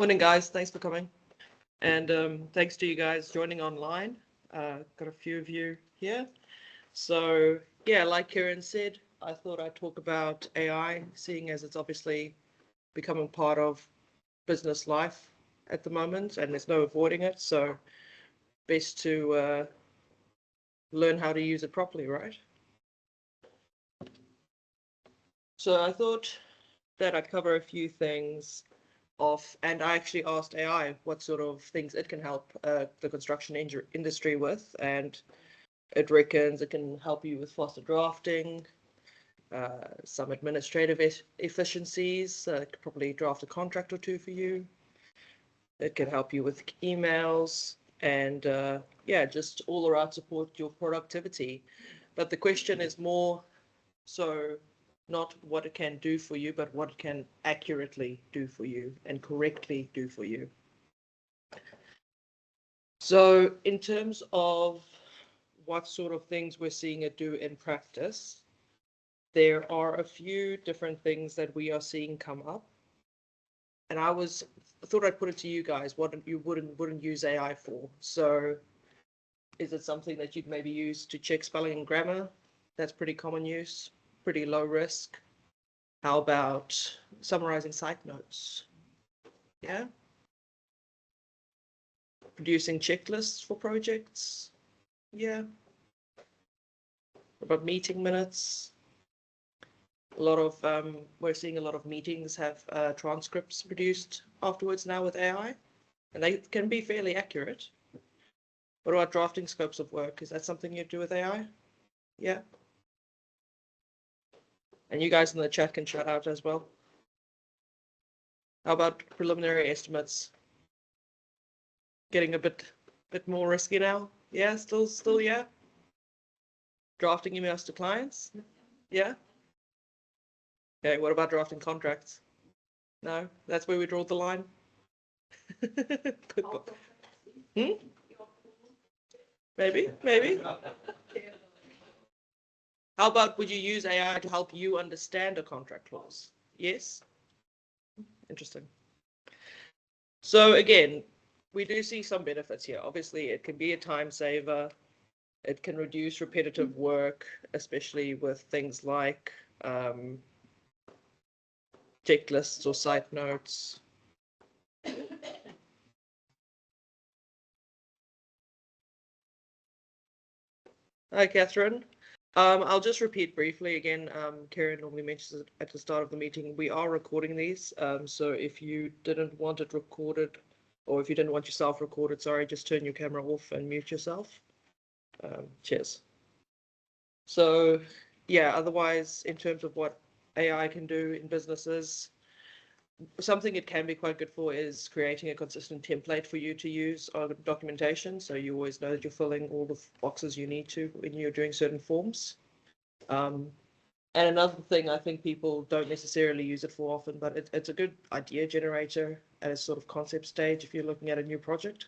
Morning, guys. Thanks for coming. And thanks to you guys joining online. Got a few of you here. So, yeah, like Karen said, I thought I'd talk about AI, seeing as it's obviously becoming part of business life at the moment, and there's no avoiding it. So, best to learn how to use it properly, right? So, I thought that I'd cover a few things and I actually asked AI what sort of things it can help the construction industry with, and it reckons it can help you with faster drafting, some administrative efficiencies. It could probably draft a contract or two for you. It can help you with emails and yeah, just all around support your productivity. But the question is more so not what it can do for you, but what it can accurately do for you and correctly do for you. So in terms of what sort of things we're seeing it do in practice, there are a few different things that we are seeing come up. And I thought I'd put it to you guys what you wouldn't use AI for. So is it something that you'd maybe use to check spelling and grammar? That's pretty common use, pretty low risk. How about summarizing site notes? Yeah. Producing checklists for projects? Yeah. What about meeting minutes? We're seeing a lot of meetings have transcripts produced afterwards now with AI, and they can be fairly accurate. What about drafting scopes of work? Is that something you do with AI? Yeah. And you guys in the chat can shout out as well. How about preliminary estimates? Getting a bit more risky now? Yeah, still yeah. Drafting emails to clients? Yeah. Okay, what about drafting contracts? No, that's where we draw the line. Hmm? Maybe. How about would you use AI to help you understand a contract clause? Yes. Interesting. So again, we do see some benefits here. Obviously, it can be a time saver. It can reduce repetitive work, especially with things like checklists or site notes. Hi, Catherine. I'll just repeat briefly again. Karen normally mentions it at the start of the meeting. We are recording these, so if you didn't want it recorded, or if you didn't want yourself recorded, sorry, just turn your camera off and mute yourself. Cheers. So, yeah, otherwise, in terms of what AI can do in businesses, something it can be quite good for is creating a consistent template for you to use on documentation. So you always know that you're filling all the boxes you need to when you're doing certain forms. And another thing I think people don't necessarily use it for often, but it's a good idea generator at a sort of concept stage if you're looking at a new project.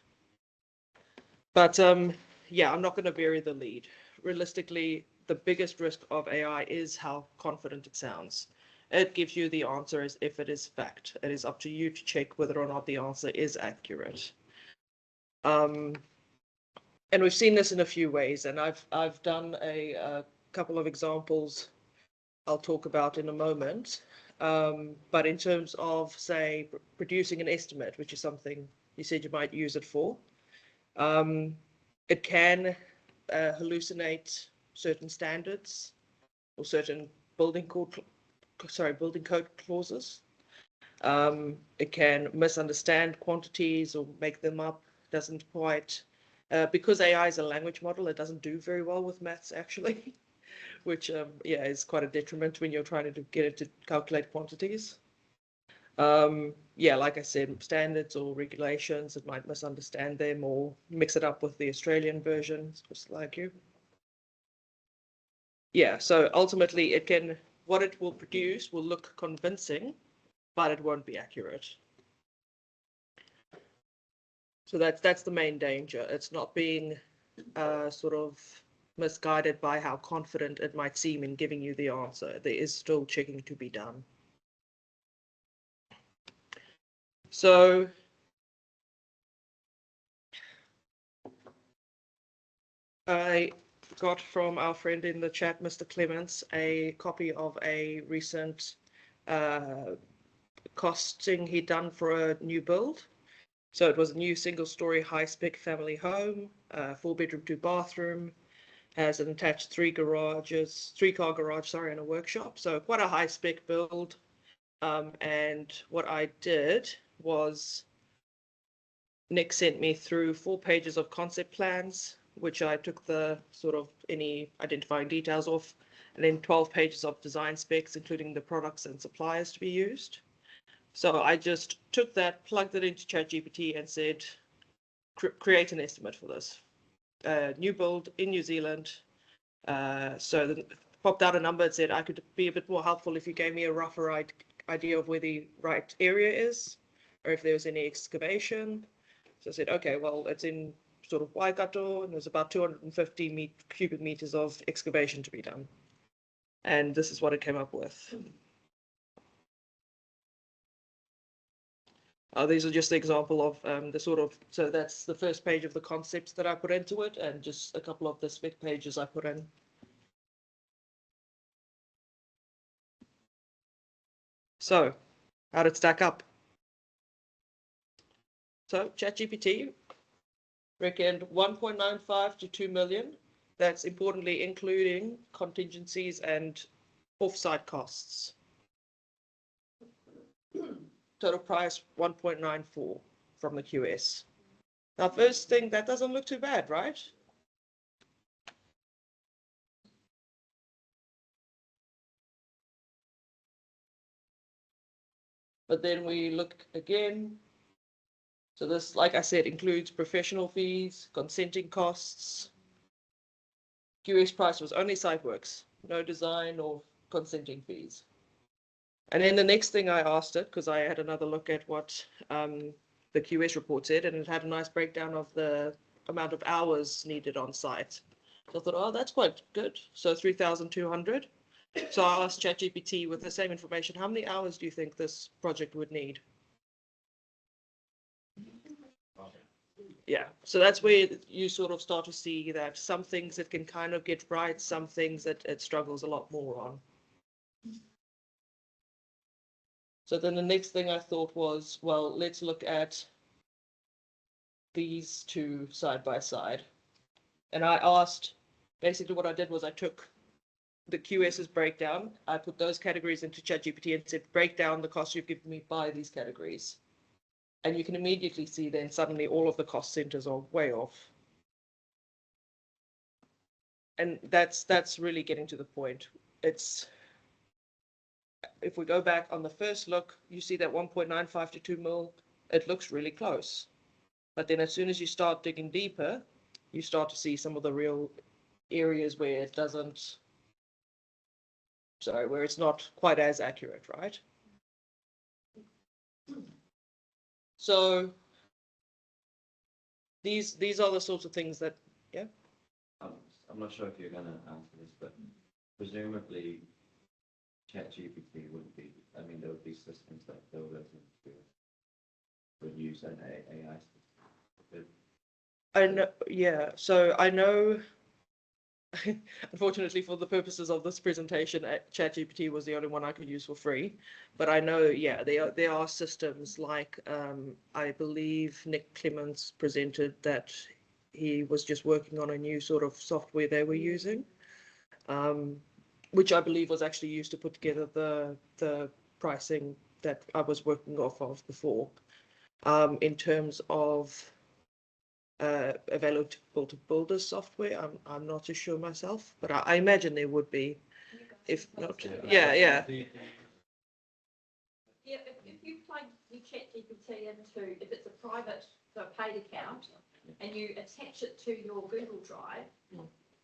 But yeah, I'm not going to bury the lead. Realistically, the biggest risk of AI is how confident it sounds. It gives you the answer as if it is fact. It is up to you to check whether or not the answer is accurate. And we've seen this in a few ways, and I've done a couple of examples I'll talk about in a moment. But in terms of, say, producing an estimate, which is something you said you might use it for, it can hallucinate certain standards or certain building code clauses. It can misunderstand quantities or make them up. Doesn't quite, because AI is a language model, it doesn't do very well with maths actually, which yeah, is quite a detriment when you're trying to get it to calculate quantities. Yeah, like I said, standards or regulations, it might misunderstand them or mix it up with the Australian version, just like you. Yeah, so ultimately what it will produce will look convincing, but it won't be accurate. So that's the main danger. It's not being sort of misguided by how confident it might seem in giving you the answer. There is still checking to be done. So I got from our friend in the chat, Mr. Clements, a copy of a recent costing he'd done for a new build. So it was a new single-story high-spec family home, 4-bedroom, 2-bathroom, has an attached three-car garage, sorry, and a workshop. So quite a high-spec build. And what I did was Nick sent me through 4 pages of concept plans, which I took the sort of any identifying details off, and then 12 pages of design specs, including the products and suppliers to be used. So I just took that, plugged it into ChatGPT, and said, create an estimate for this. New build in New Zealand. So then popped out a number and said I could be a bit more helpful if you gave me a rougher idea of where the right area is, or if there was any excavation. So I said, okay, well, it's in sort of Waikato, and there's about 250 cubic meters of excavation to be done. And this is what it came up with. These are just the example of the sort of, so that's the first page of the concepts that I put into it, and just a couple of the spec pages I put in. So, how did it stack up? So, ChatGPT reckoned 1.95 to 2 million. That's importantly including contingencies and off-site costs. Total price 1.94 from the QS. Now, first thing, that doesn't look too bad, right? But then we look again. So this, like I said, includes professional fees, consenting costs. QS price was only site works, no design or consenting fees. And then the next thing I asked it, because I had another look at what the QS report said, and it had a nice breakdown of the amount of hours needed on site. So I thought, oh, that's quite good. So 3,200. So I asked ChatGPT with the same information, how many hours do you think this project would need? Yeah, so that's where you sort of start to see that some things it can kind of get right, some things that it struggles a lot more on. So then the next thing I thought was, well, let's look at these two side by side. And I asked, basically what I did was I took the QS's breakdown, I put those categories into ChatGPT and said, break down the cost you've given me by these categories. And you can immediately see then suddenly all of the cost centers are way off. And that's really getting to the point. It's, if we go back on the first look, you see that 1.95 to 2 mil, it looks really close. But then as soon as you start digging deeper, you start to see some of the real areas where it doesn't, sorry, where it's not quite as accurate, right? So these are the sorts of things that, yeah. I'm not sure if you're going to answer this, but presumably ChatGPT would be, I mean, there would be systems that build it into would use an AI system. I know, yeah. So I know, unfortunately, for the purposes of this presentation, ChatGPT was the only one I could use for free. But I know, yeah, there are systems like I believe Nick Clements presented that he was just working on a new sort of software they were using, which I believe was actually used to put together the pricing that I was working off of before. In terms of available to build this software, I'm not too sure myself, but I imagine there would be. If not, yeah. Yeah, if you plug your ChatGPT into, if it's a private, so a paid account, and you attach it to your Google Drive,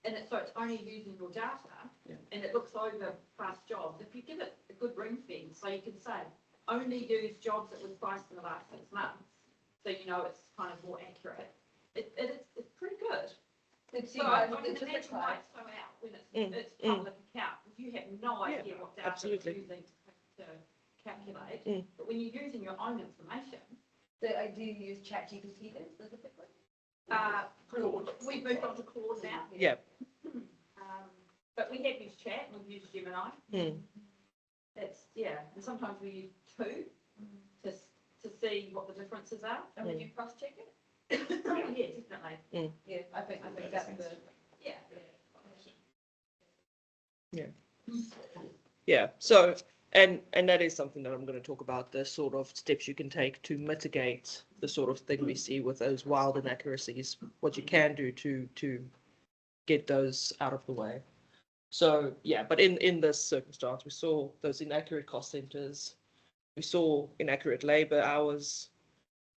and so it's only using your data, and it looks over past jobs. If you give it a good ring fence, so you can say only use jobs that was priced in the last 6 months, so you know it's kind of more accurate. It's pretty good. So I can imagine why it's so out when it's public account, because you have no idea what data it's using to calculate. But when you're using your own information. So do you use ChatGPT then specifically? Claude. We've moved on to Claude now. Yeah. But we have used chat, we've used Gemini. That's, yeah, and sometimes we use two to see what the differences are. And when you cross-check it? Yeah, definitely. Yeah, I think that's the, Yeah. Yeah. So, and that is something that I'm going to talk about, the sort of steps you can take to mitigate the sort of thing we see with those wild inaccuracies, what you can do to get those out of the way. So yeah, but in this circumstance, we saw those inaccurate cost centers, we saw inaccurate labor hours,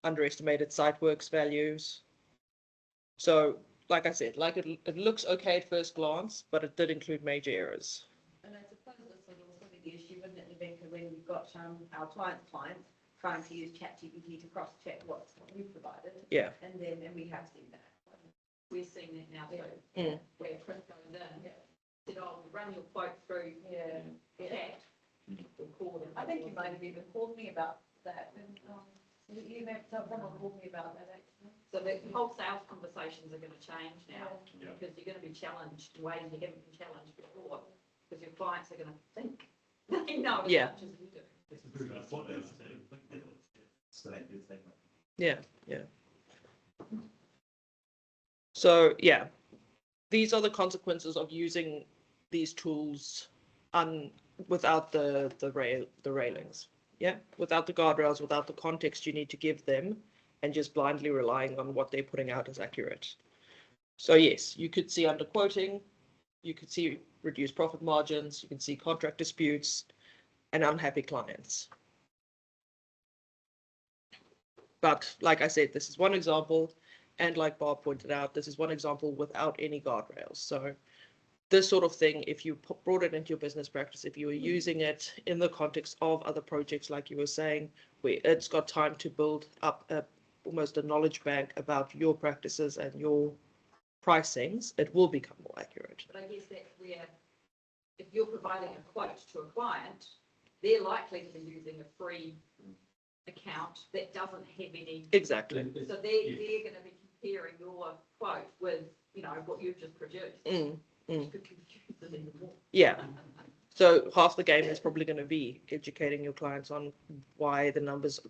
underestimated site works values. So like I said, like it looks okay at first glance, but it did include major errors. and I suppose this would also be the issue, wouldn't it, Nevenka, when you've got our clients trying to use ChatGPT to cross-check what you provided. Yeah. And we have seen that. We're seeing that now too. Mm. Where Chris goes in, said, oh, run your quote through chat. Record it. I think you might have even called me about that. And, you may have someone called me about that actually. So the whole sales conversations are going to change now because you're going to be challenged in ways you haven't been challenged before because your clients are going to think they know as much as you do. Yeah, yeah. So yeah, these are the consequences of using these tools without the railings. Yeah, without the guardrails, without the context you need to give them, and just blindly relying on what they're putting out as accurate. So yes, you could see underquoting, you could see reduced profit margins, you can see contract disputes, and unhappy clients. But like I said, this is one example, and like Bob pointed out, this is one example without any guardrails. So this sort of thing, if you brought it into your business practice, if you were using it in the context of other projects, like you were saying, where it's got time to build up almost a knowledge bank about your practices and your pricings, it will become more accurate. But I guess that's where, if you're providing a quote to a client, they're likely to be using a free account that doesn't have any. Exactly. So they're going to be comparing your quote with, what you've just produced. Which could confuse them even more. Yeah. So half the game is probably going to be educating your clients on why the numbers,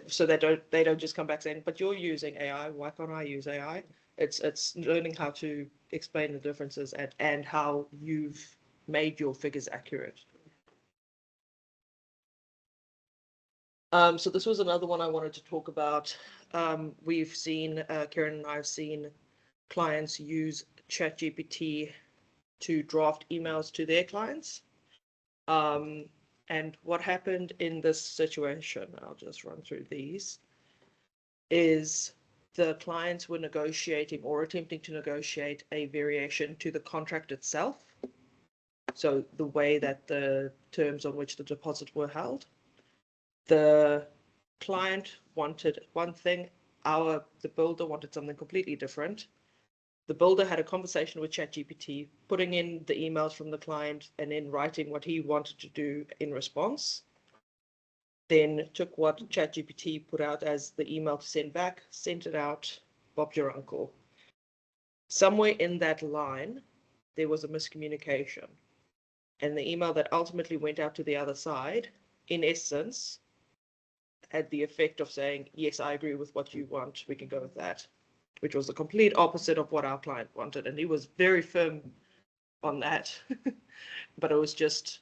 so they don't just come back saying, but you're using AI, why can't I use AI? It's learning how to explain the differences and how you've made your figures accurate. So this was another one I wanted to talk about. We've seen, Karen and I have seen clients use ChatGPT to draft emails to their clients. And what happened in this situation, I'll just run through these, is the clients were negotiating or attempting to negotiate a variation to the contract itself. So the way that the terms on which the deposits were held. The client wanted one thing, the builder wanted something completely different. The builder had a conversation with ChatGPT, putting in the emails from the client and then writing what he wanted to do in response. Then took what ChatGPT put out as the email to send back, sent it out, Bob's your uncle. Somewhere in that line, there was a miscommunication. And the email that ultimately went out to the other side, in essence, had the effect of saying, yes, I agree with what you want, we can go with that. Which was the complete opposite of what our client wanted. And he was very firm on that. But it was just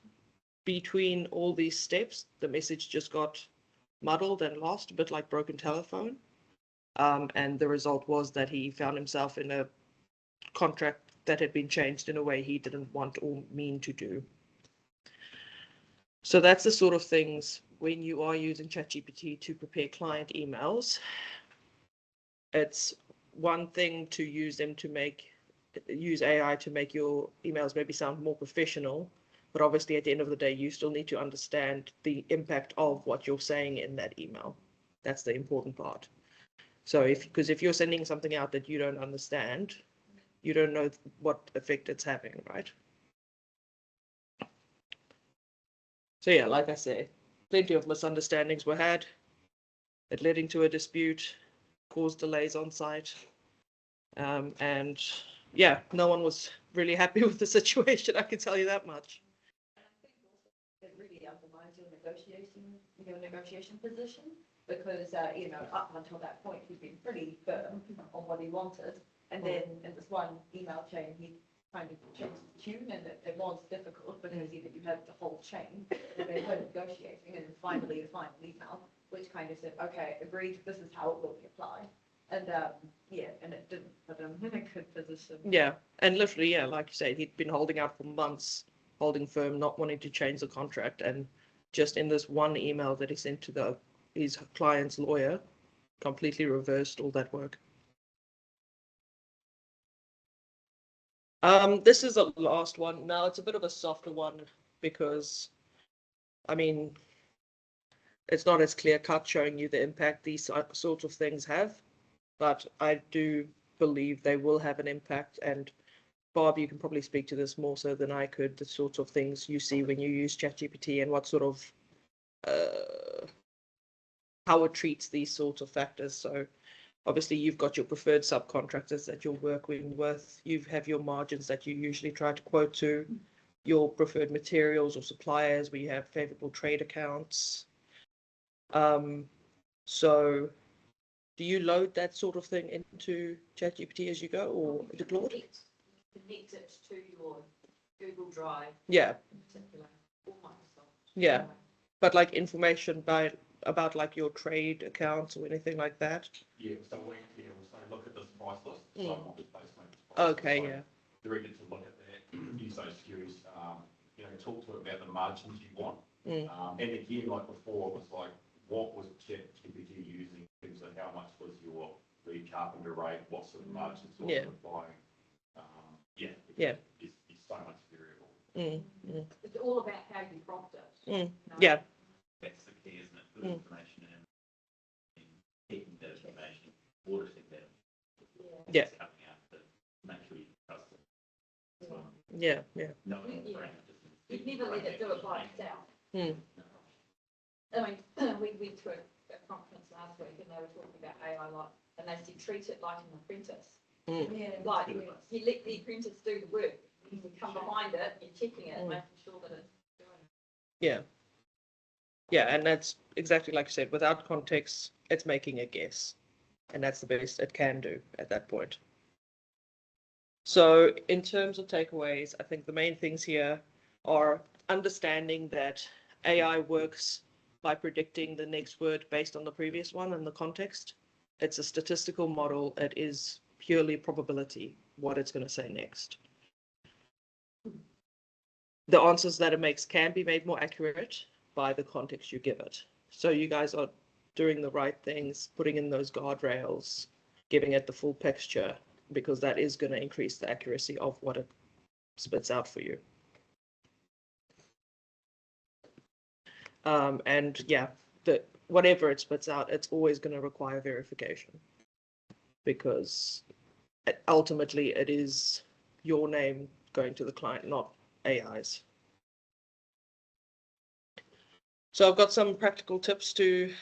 between all these steps, the message just got muddled and lost, a bit like broken telephone. And the result was that he found himself in a contract that had been changed in a way he didn't want or mean to do. So that's the sort of things when you are using ChatGPT to prepare client emails. It's one thing to use AI to make your emails maybe sound more professional, but obviously at the end of the day, you still need to understand the impact of what you're saying in that email. That's the important part. So because if you're sending something out that you don't understand, you don't know what effect it's having, right? So yeah, like I say, plenty of misunderstandings were had. It led into a dispute, caused delays on site. And yeah, no one was really happy with the situation, I can tell you that much. And I think also it really undermines your negotiation position, because, up until that point, he'd been pretty firm on what he wanted. And then in this one email chain, he kind of changed the tune, and it was difficult because you had the whole chain and they were negotiating, and finally the final email, which kind of said, okay, agreed, this is how it will be applied. And and it didn't put him in a good position. Yeah, and literally, yeah, like you said, he'd been holding out for months, holding firm, not wanting to change the contract, and just in this one email that he sent to his client's lawyer, completely reversed all that work. This is the last one. Now it's a bit of a softer one because, I mean, it's not as clear cut showing you the impact these sorts of things have, but I do believe they will have an impact. And Bob, you can probably speak to this more so than I could, the sorts of things you see when you use ChatGPT and what sort of how it treats these sorts of factors. So obviously you've got your preferred subcontractors that you're working with, you have your margins that you usually try to quote to, your preferred materials or suppliers where you have favorable trade accounts. So do you load that sort of thing into ChatGPT as you go, or to Claude? Connect it to your Google Drive. Yeah. In particular, or Microsoft. Yeah. But like information about like your trade accounts or anything like that? Yeah, so we'll say, look at this price list, so on this baseline. Okay, so yeah. Directed to look at that, use those SKUs, talk to it about the margins you want. And again, like before, it was like, what was ChatGPT using in terms of how much was your lead carpenter rate, what sort of margins was it applying? It's so much variable. It's all about how you prompt it. You know? Yeah. That's the key, isn't it? Good information and taking that information, auditing that. Yeah. Coming out to make sure you trust it. So, Yeah. no, You'd never let it do it by itself. Mm. I mean, we went to a conference last week and they were talking about AI a lot, and they said treat it like an apprentice. Like you let the apprentice do the work, you come behind it, you're checking it, making sure that it's doing it. Yeah, and that's exactly like you said, without context, it's making a guess. And that's the best it can do at that point. So in terms of takeaways, I think the main things here are understanding that AI works by predicting the next word based on the previous one and the context. It's a statistical model. It is purely probability, what it's going to say next. The answers that it makes can be made more accurate by the context you give it. So you guys are doing the right things, putting in those guardrails, giving it the full picture, because that is going to increase the accuracy of what it spits out for you. And yeah, whatever it spits out, it's always going to require verification, because ultimately it is your name going to the client, not AI's. So I've got some practical tips to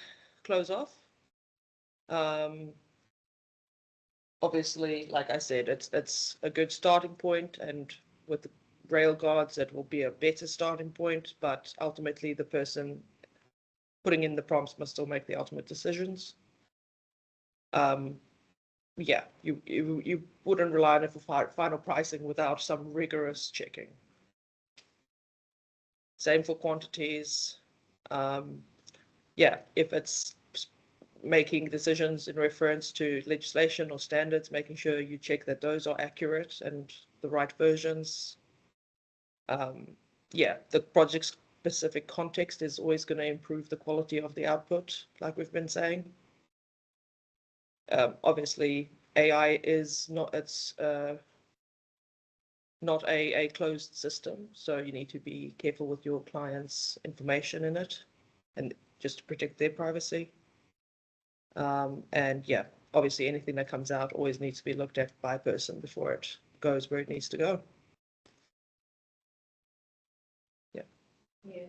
close off. Obviously, like I said, it's a good starting point, and with the rail guards, it will be a better starting point, but ultimately the person putting in the prompts must still make the ultimate decisions. Yeah, you wouldn't rely on it for final pricing without some rigorous checking. Same for quantities. Yeah, if it's making decisions in reference to legislation or standards, making sure you check that those are accurate and the right versions. Yeah, the project-specific context is always going to improve the quality of the output, like we've been saying. Obviously, AI is not, it's not a closed system, so you need to be careful with your client's information in it, and just to protect their privacy. And yeah, obviously anything that comes out always needs to be looked at by a person before it goes where it needs to go. Yeah.